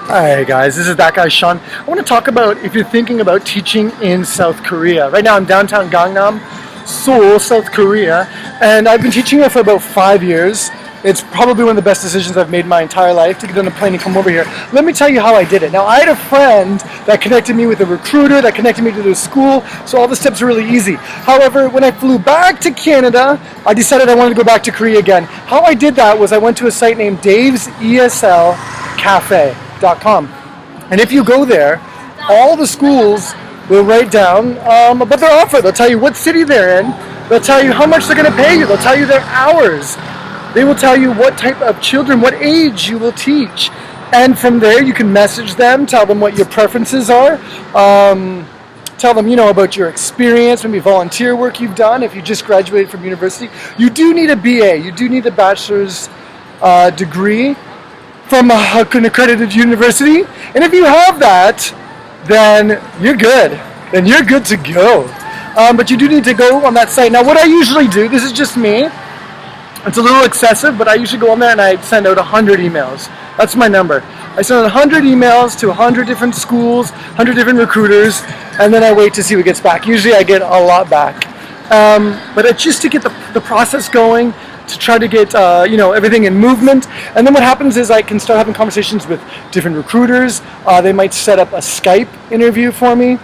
Hi guys, this is that guy Sean. I want to talk about if you're thinking about teaching in South Korea. Right now I'm downtown Gangnam, Seoul, South Korea, and I've been teaching here for about 5 years. It's probably one of the best decisions I've made in my entire life to get on a plane and come over here. Let me tell you how I did it. Now I had a friend that connected me with a recruiter, that connected me to the school, so all the steps are really easy. However, when I flew back to Canada, I decided I wanted to go back to Korea again. How I did that was I went to a site named Dave's ESL Cafe.com. And if you go there, all the schools will write down about their offer. They'll tell you what city they're in. They'll tell you how much they're going to pay you. They'll tell you their hours. They will tell you what type of children, what age you will teach. And from there, you can message them, tell them what your preferences are. Tell them, about your experience, maybe volunteer work you've done if you just graduated from university. You do need a BA. You do need a bachelor's degree from an accredited university, and if you have that, then you're good. Then you're good to go. But you do need to go on that site. Now, what I usually do, this is just me. It's a little excessive, but I usually go on there and I send out 100 emails. That's my number. I send out 100 emails to 100 different schools, 100 different recruiters, and then I wait to see what gets back. Usually I get a lot back. But it's just to get the process going, to try to get everything in movement, and then what happens is I can start having conversations with different recruiters. They might set up a Skype interview for me,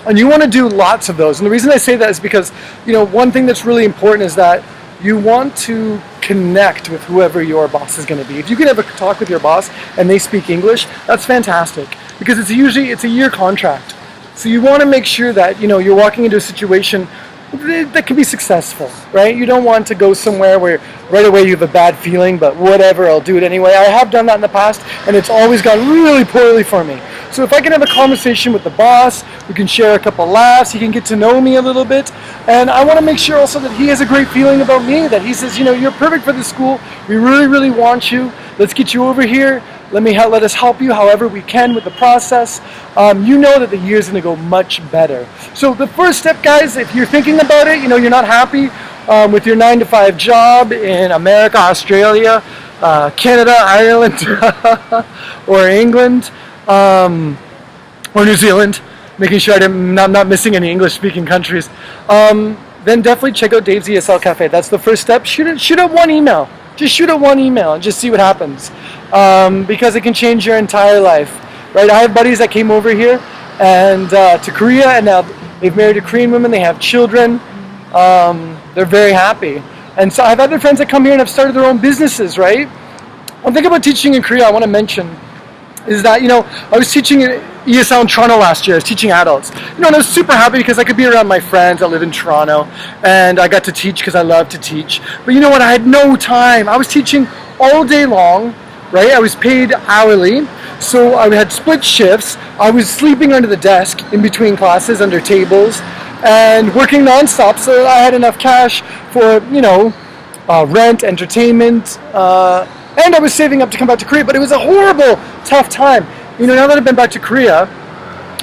and you want to do lots of those. And the reason I say that is because one thing that's really important is that you want to connect with whoever your boss is going to be. If you can have a talk with your boss and they speak English, that's fantastic, because it's a year contract. So you want to make sure that you're walking into a situation that can be successful, right? You don't want to go somewhere where right away you have a bad feeling, but whatever, I'll do it anyway. I have done that in the past, and it's always gone really poorly for me. So if I can have a conversation with the boss, we can share a couple laughs, he can get to know me a little bit, and I want to make sure also that he has a great feeling about me, that he says, you're perfect for this school, we really, really want you, let's get you over here, let us help you however we can with the process. You know that the year is going to go much better. So the first step, guys, if you're thinking about it, you're not happy with your 9-to-5 job in America, Australia, Canada, Ireland, or England, or New Zealand, making sure I'm not missing any English-speaking countries, then definitely check out Dave's ESL Cafe. That's the first step. Shoot out one email. Just shoot out one email and just see what happens, because it can change your entire life, right? I have buddies that came over here and to Korea, and now they've married a Korean woman, they have children, they're very happy. And so I have other friends that come here and have started their own businesses, right? One thing about teaching in Korea I want to mention is that, I was teaching at ESL in Toronto last year. I was teaching adults. And I was super happy because I could be around my friends that live in Toronto, and I got to teach because I love to teach. But you know what? I had no time. I was teaching all day long, right? I was paid hourly, so I had split shifts. I was sleeping under the desk in between classes, under tables, and working nonstop, so that I had enough cash for, rent, entertainment, and I was saving up to come back to Korea. But it was a horrible, tough time. Now that I've been back to Korea,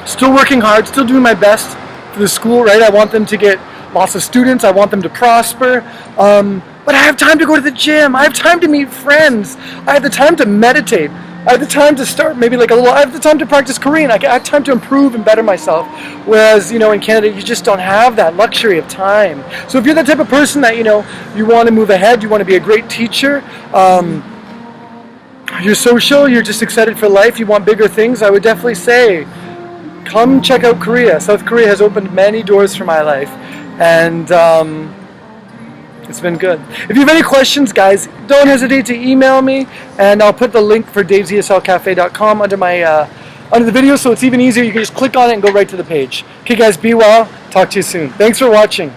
still working hard, still doing my best for the school, right? I want them to get lots of students. I want them to prosper. But I have time to go to the gym. I have time to meet friends. I have the time to meditate. I have the time to start I have the time to practice Korean. I have time to improve and better myself. Whereas, in Canada, you just don't have that luxury of time. So if you're the type of person that, you want to move ahead, you want to be a great teacher, you're social, you're just excited for life, you want bigger things, I would definitely say, come check out Korea. South Korea has opened many doors for my life, and it's been good. If you have any questions, guys, don't hesitate to email me, and I'll put the link for daveseslcafe.com under the video, so it's even easier. You can just click on it and go right to the page. Okay, guys, be well. Talk to you soon. Thanks for watching.